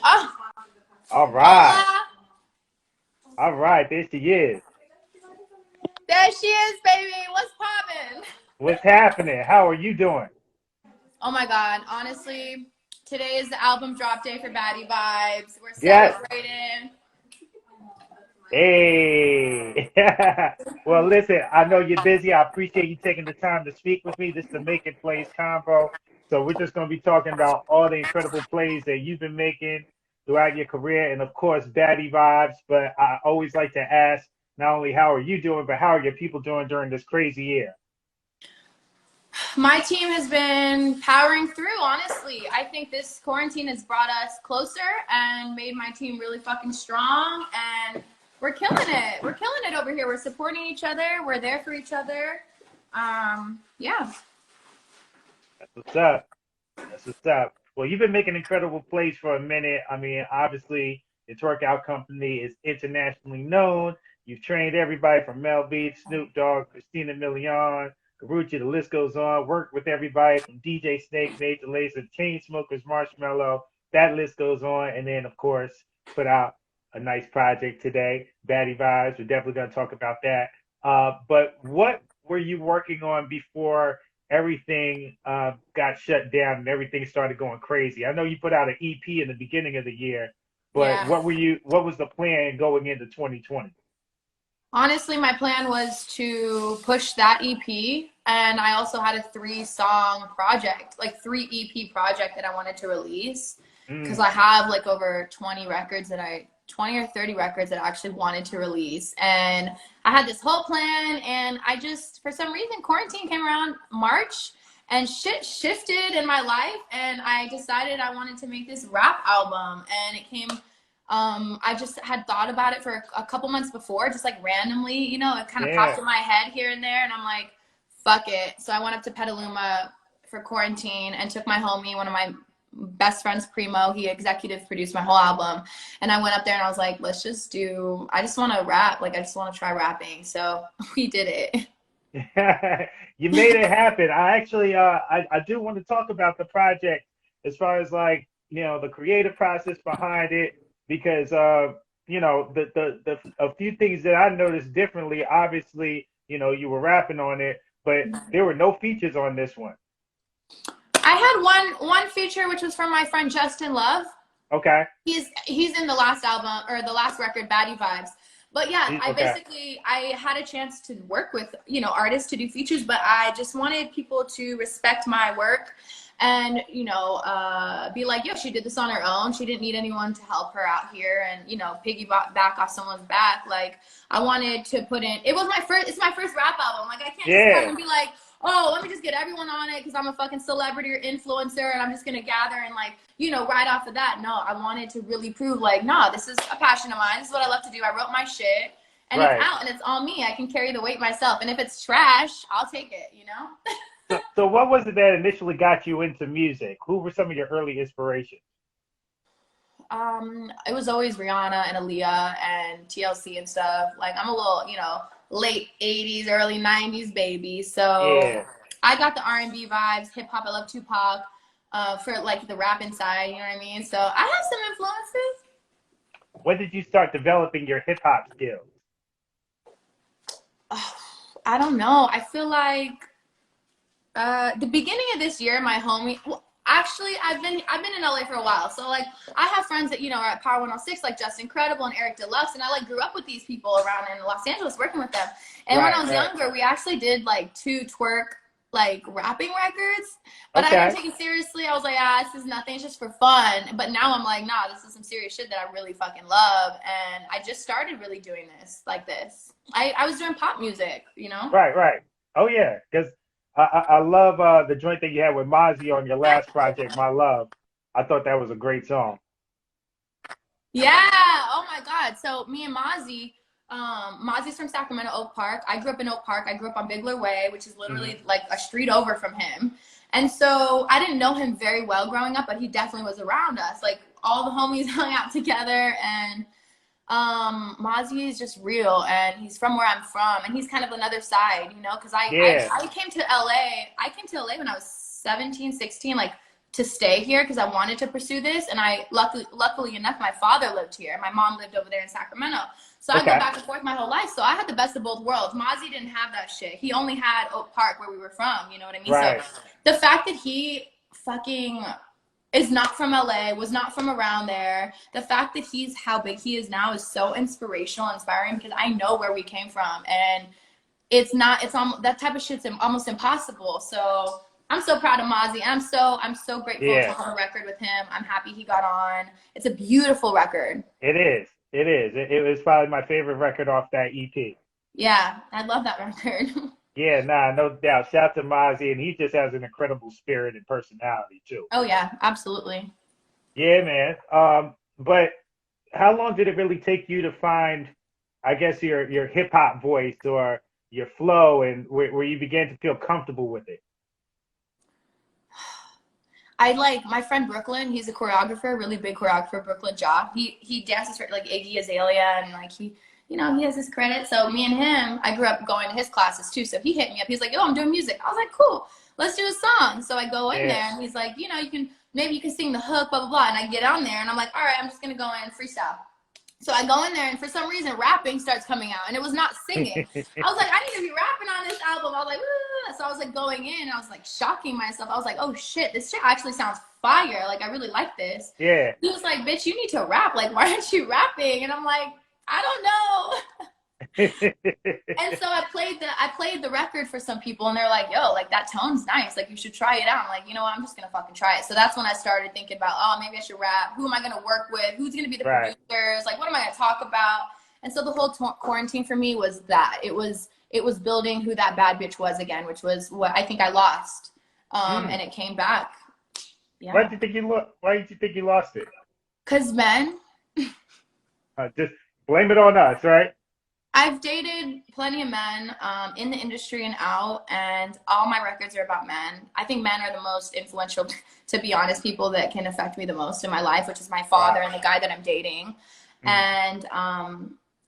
Oh, All right. hola. All right. There she is. There she is, baby. What's poppin'? What's happening? How are you doing? Oh my God. Honestly, today is the album drop day for Baddie Vibes. We're Yes. celebrating. Hey. Well, listen, I know you're busy. I appreciate you taking the time to speak with me. This is the Making Plays convo. So we're just going to be talking about all the incredible plays that you've been making throughout your career and, of course, Baddie Vibes. But I always like to ask not only how are you doing, but how are your people doing during this crazy year? My team has been powering through, honestly. I think this quarantine has brought us closer and made my team really fucking strong. And we're killing it. We're killing it over here. We're supporting each other. We're there for each other. Yeah. That's what's up. That's what's up. Well, you've been making incredible plays for a minute. I mean, obviously, the Twerk Out Company is internationally known. You've trained everybody from Mel B, Snoop Dogg, Christina Milian, Karuchi, the list goes on. Worked with everybody from DJ Snake, Major Lazer, Chainsmokers, Marshmello. That list goes on. And then, of course, put out a nice project today, Baddie Vibes. We're definitely going to talk about that. But what were you working on before everything got shut down and everything started going crazy? I know you put out an EP in the beginning of the year, but Yeah. what was the plan going into 2020? Honestly, my plan was to push that EP, and I also had a 3-song project, like 3 EP project that I wanted to release because Mm, I have like over 20 or 30 records that I actually wanted to release. And I had this whole plan, and I just, for some reason, quarantine came around March and shit shifted in my life, and I decided I wanted to make this rap album, and it came I just had thought about it for a couple months before, just like randomly, it kind of popped yeah. in my head here and there, and I'm like, fuck it. So I went up to Petaluma for quarantine and took my homie, one of my best friends, Primo. He executive produced my whole album, and I went up there and I was like, I just want to rap, like I just want to try rapping. So we did it. You made it happen. I actually I do want to talk about the project as far as like, the creative process behind it because the a few things that I noticed differently, obviously, you were rapping on it, but there were no features on this one. I had one feature which was from my friend Justin Love. Okay. He's in the last album or the last record, Baddie Vibes. But yeah, Okay. I had a chance to work with artists to do features, but I just wanted people to respect my work and be like, yo, she did this on her own. She didn't need anyone to help her out here and piggyback back off someone's back. Like I wanted to put in. It's my first rap album. Like I can't just come Yeah. and be like, oh, let me just get everyone on it because I'm a fucking celebrity or influencer and I'm just gonna gather and like right off of that. No, I wanted to really prove like, nah, this is a passion of mine. This is what I love to do. I wrote my shit and it's Right. out and it's on me. I can carry the weight myself. And if it's trash, I'll take it. So what was it that initially got you into music? Who were some of your early inspirations? It was always Rihanna and Aaliyah and TLC and stuff. Like I'm a little, late 80s, early 90s baby. So Yeah. I got the R&B vibes, hip hop. I love Tupac for like the rap inside, you know what I mean? So I have some influences. When did you start developing your hip hop skills? Oh, I don't know. I feel like the beginning of this year, my homie. Well, actually, I've been in LA for a while, so like I have friends that are at Power 106, like Justin Credible and Eric Deluxe, and I like grew up with these people around in Los Angeles, working with them. And when I Right, was right. younger, we actually did like 2 twerk like rapping records, but I didn't Okay. take it seriously. I was like, this is nothing, it's just for fun. But now I'm like, nah, this is some serious shit that I really fucking love, and I just started really doing this like this. I was doing pop music. Right, right. Oh yeah, because I love the joint that you had with Mozzie on your last project, My Love. I thought that was a great song. Yeah. Oh my God. So me and Mozzie's from Sacramento, Oak Park. I grew up in Oak Park. I grew up on Bigler Way, which is Hmm. literally like a street over from him. And so I didn't know him very well growing up, but he definitely was around us. Like all the homies hung out together, and Mozzie is just real, and he's from where I'm from, and he's kind of another side, because I, I Yeah. I came to LA. I came to LA when I was 17, 16, like to stay here because I wanted to pursue this. And I luckily enough, my father lived here. My mom lived over there in Sacramento. So I go back and forth my whole life. So I had the best of both worlds. Mozzie didn't have that shit. He only had Oak Park where we were from. You know what I mean? Right. So the fact that he fucking is not from LA, was not from around there. The fact that he's how big he is now is so inspirational, inspiring, because I know where we came from. And it's that type of shit's almost impossible. So I'm so proud of Mozzie. I'm so grateful to have a record with him. I'm happy he got on. It's a beautiful record. It is. It is. It was probably my favorite record off that EP. Yeah, I love that record. Yeah, nah, no doubt. Shout out to Mozzie, and he just has an incredible spirit and personality too. Oh yeah, absolutely. Yeah, man. But how long did it really take you to find, I guess, your hip hop voice or your flow, and where you began to feel comfortable with it? I like my friend Brooklyn. He's a choreographer, really big choreographer, Brooklyn Ja. He dances for like Iggy Azalea, and like he has his credit. So me and him, I grew up going to his classes too. So he hit me up. He's like, yo, I'm doing music. I was like, cool, let's do a song. So I go in there, and he's like, maybe you can sing the hook, blah, blah, blah. And I get on there, and I'm like, all right, I'm just going to go in freestyle. So I go in there, and for some reason, rapping starts coming out, and it was not singing. I was like, I need to be rapping on this album. I was like, ooh. So I was like going in, and I was like shocking myself. I was like, oh shit, this shit actually sounds fire. Like, I really like this. Yeah. He was like, bitch, you need to rap. Like, why aren't you rapping? And I'm like, I don't know. And so I played the record for some people, and they're like, yo, like that tone's nice, like you should try it out. I'm like, you know what, I'm just gonna fucking try it. So that's when I started thinking about, oh, maybe I should rap. Who am I gonna work with? Who's gonna be the producers? Like, what am I gonna talk about? And so the whole quarantine for me was that it was building who that bad bitch was again, which was what I think I lost, and it came back. Yeah. Why did you think you lost it? 'Cause men. Just blame it on us, right? I've dated plenty of men in the industry and out, and all my records are about men. I think men are the most influential, to be honest, people that can affect me the most in my life, which is my father and the guy that I'm dating. And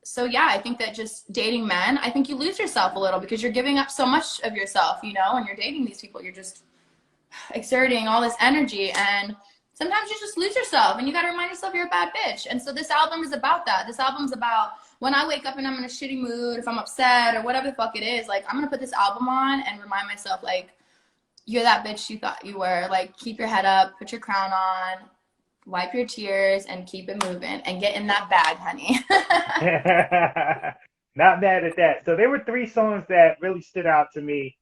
so, yeah, I think that just dating men, I think you lose yourself a little because you're giving up so much of yourself, when you're dating these people. You're just exerting all this energy, and sometimes you just lose yourself, and you got to remind yourself you're a bad bitch. And so this album is about that. This album's about when I wake up and I'm in a shitty mood, if I'm upset or whatever the fuck it is, like, I'm going to put this album on and remind myself, like, you're that bitch you thought you were. Like, keep your head up, put your crown on, wipe your tears, and keep it moving, and get in that bag, honey. Not mad at that. So there were 3 songs that really stood out to me.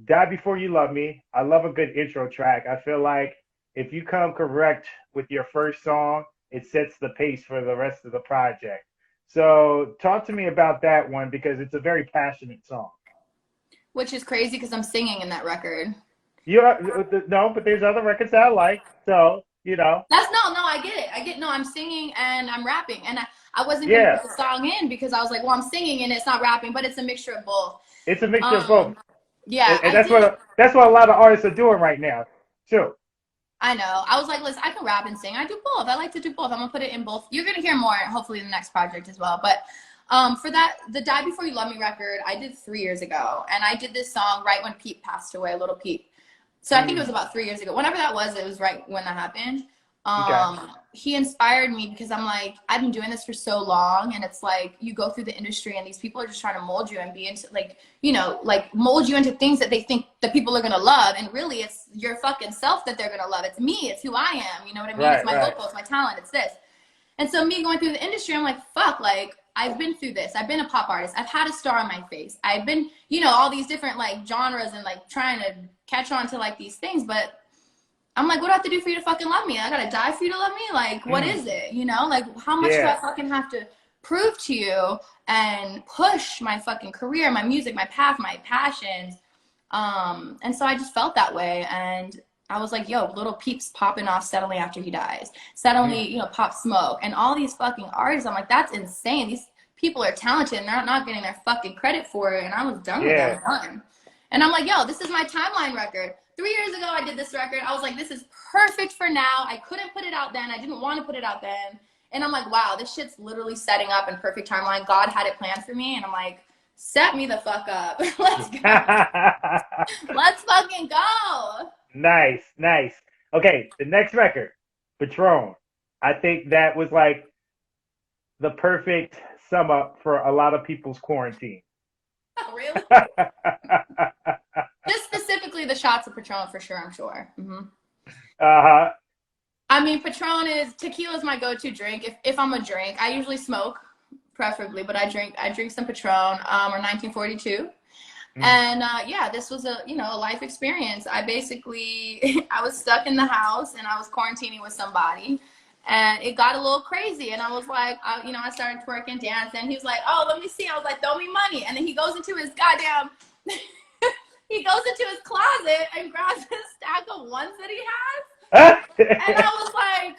Die Before You Love Me. I love a good intro track. I feel like if you come correct with your first song, it sets the pace for the rest of the project. So talk to me about that one, because it's a very passionate song. Which is crazy because I'm singing in that record. No, but there's other records that I like. So, That's no, I get it. No, I'm singing and I'm rapping. And I wasn't going to put the song in because I was like, well, I'm singing and it's not rapping, but it's a mixture of both. It's a mixture of both. Yeah. And that's what a lot of artists are doing right now, too. I know. I was like, listen, I can rap and sing. I do both. I like to do both. I'm going to put it in both. You're going to hear more, hopefully, in the next project as well. But for that, the Die Before You Love Me record, I did 3 years ago. And I did this song right when Pete passed away, little Pete. So I think it was about 3 years ago. Whenever that was, it was right when that happened. He inspired me because I'm like, I've been doing this for so long, and it's like you go through the industry and these people are just trying to mold you and be into like mold you into things that they think that people are gonna love, and really it's your fucking self that they're gonna love. It's me, it's who I am, you know what I mean? It's my vocal, it's my talent, it's this. And so me going through the industry, I'm like, fuck, like I've been through this. I've been a pop artist. I've had a star on my face. I've been, all these different like genres and like trying to catch on to like these things, but I'm like, what do I have to do for you to fucking love me? I gotta die for you to love me? Like, what is it? Like, how much do I fucking have to prove to you and push my fucking career, my music, my path, my passions? And so I just felt that way. And I was like, yo, little Peep's popping off suddenly after he dies. Suddenly, Pop Smoke. And all these fucking artists, I'm like, that's insane. These people are talented and they're not getting their fucking credit for it. And I was done with that one. And I'm like, yo, this is my timeline record. 3 years ago, I did this record. I was like, this is perfect for now. I couldn't put it out then. I didn't want to put it out then. And I'm like, wow, this shit's literally setting up in perfect timeline. God had it planned for me. And I'm like, set me the fuck up. Let's go. Let's fucking go. Nice. Okay, the next record, Patron. I think that was like the perfect sum up for a lot of people's quarantine. Oh, really? Uh-huh. Just specifically the shots of Patron for sure, I'm sure. Uh-huh. I mean, Patron is tequila is my go-to drink. If I'm a drink, I usually smoke, preferably, but I drink some Patron or 1942. Mm. And yeah, this was a life experience. I basically I was stuck in the house and I was quarantining with somebody, and it got a little crazy. And I was like, I started twerking, dancing. He was like, "Oh, let me see." I was like, "Throw me money." And then he goes into his goddamn he goes into his closet and grabs a stack of ones that he has. And I was like,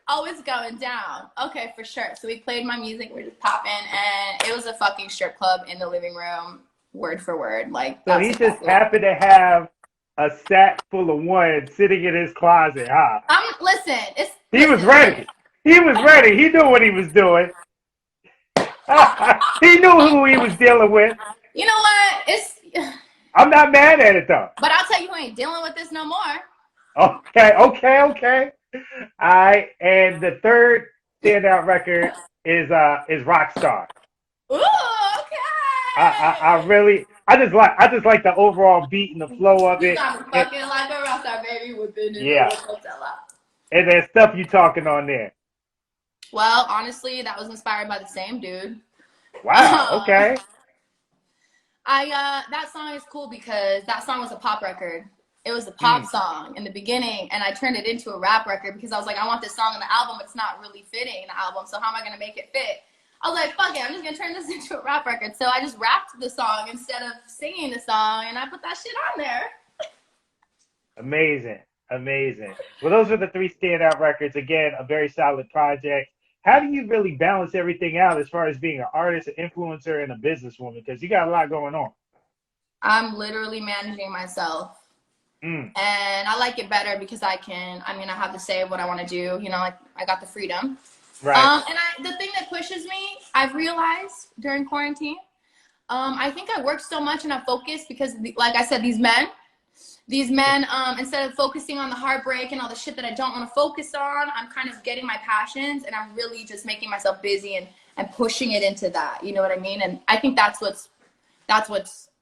"Oh, it's going down. Okay, for sure." So we played my music, we're just popping, and it was a fucking strip club in the living room, word for word. Like, So that's he just exactly what happened to have a sack full of ones sitting in his closet, huh? listen, He was listen. ready. He was ready. He knew what he was doing. He knew who he was dealing with. You know what? I'm not mad at it though. But I'll tell you who ain't dealing with this no more. Okay. And the third standout record is Rockstar. Ooh, I okay. really I just like the overall beat and the flow of You it. got me And, fucking like a rockstar, baby, whipping in the yeah, whip hotel. and there's stuff you talking on there. Well, honestly, that was inspired by the same dude. Wow. Okay. That song is cool because that song was a pop record. It was a pop Mm. song in the beginning, and I turned it into a rap record because I was like, I want this song in the album. It's not really fitting in the album, so how am I gonna make it fit? I was like, fuck it, I'm just gonna turn this into a rap record. So I just rapped the song instead of singing the song, and I put that shit on there. Amazing. Amazing. Well, those are the three standout records. Again, a very solid project. How do you really balance everything out as far as being an artist, an influencer, and a businesswoman? Because you got a lot going on. I'm literally managing myself. Mm. And I like it better because I have to say what I want to do. Like I got the freedom. Right. The thing that pushes me, I've realized during quarantine, I think I work so much and I focus because, like I said, these men, instead of focusing on the heartbreak and all the shit that I don't want to focus on, I'm kind of getting my passions and I'm really just making myself busy and pushing it into that. You know what I mean? And I think that's what's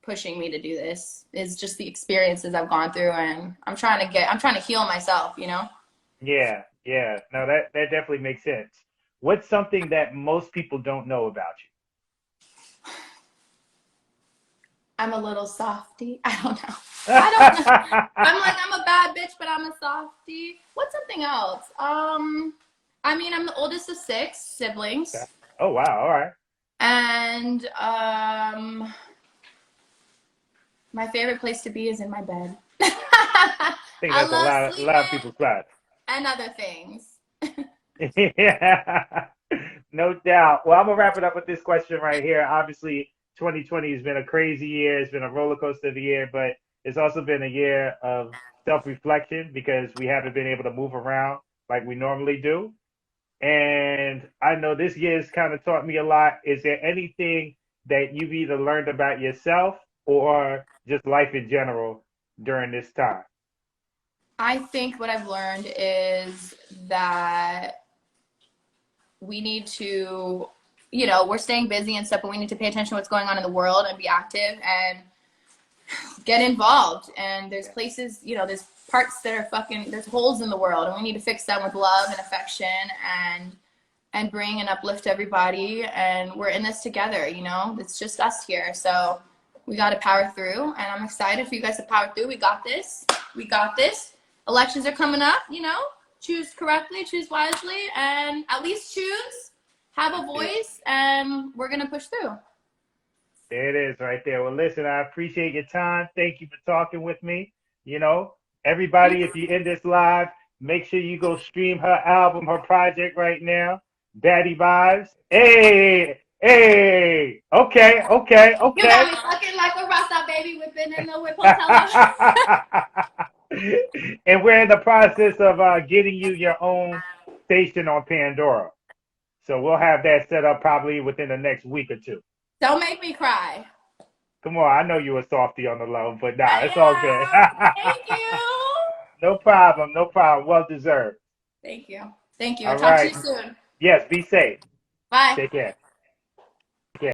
pushing me to do this is just the experiences I've gone through, and I'm trying to heal myself. Yeah. Yeah. No, that definitely makes sense. What's something that most people don't know about I'm a little softy. I don't know. you? I don't know. I'm a bad bitch, but I'm a softy. What's something else? I'm the oldest of 6 siblings, Oh wow. All right. and my favorite place to be is in my bed. I think I that's love a lot of sleeping people's spots. and other things. Yeah, no doubt. Well, I'm gonna wrap it up with this question right here. Obviously, 2020 has been a crazy year. It's been a roller coaster of the year, but it's also been a year of self-reflection because we haven't been able to move around like we normally do. And I know this year has kind of taught me a lot. Is there anything that you've either learned about yourself or just life in general during this time? I think what I've learned is that we need to, we're staying busy and stuff, but we need to pay attention to what's going on in the world and be active and get involved. And there's places, there's parts that are there's holes in the world, and we need to fix them with love and affection and bring and uplift everybody. And we're in this together, it's just us here. So we got to power through, and I'm excited for you guys to power through. We got this. We got this. Elections are coming up, choose correctly, choose wisely, and at least choose, have a voice, and we're going to push through. There it is right there. Well, listen, I appreciate your time. Thank you for talking with me. Everybody, if you're in this live, make sure you go stream her album, her project right now, Baddie Vibez. Hey. You got Okay. me fucking like a Rasta baby whipping in the whip hotel. And we're in the process of getting you your own station on Pandora. So we'll have that set up probably within the next week or two. Don't make me cry. Come on, I know you a softie on the low, but nah, I it's all good. am. Thank you. No problem. No problem. Well deserved. Thank you. Thank you. I'll All talk to you right. soon. Yes, be safe. Bye. Take care.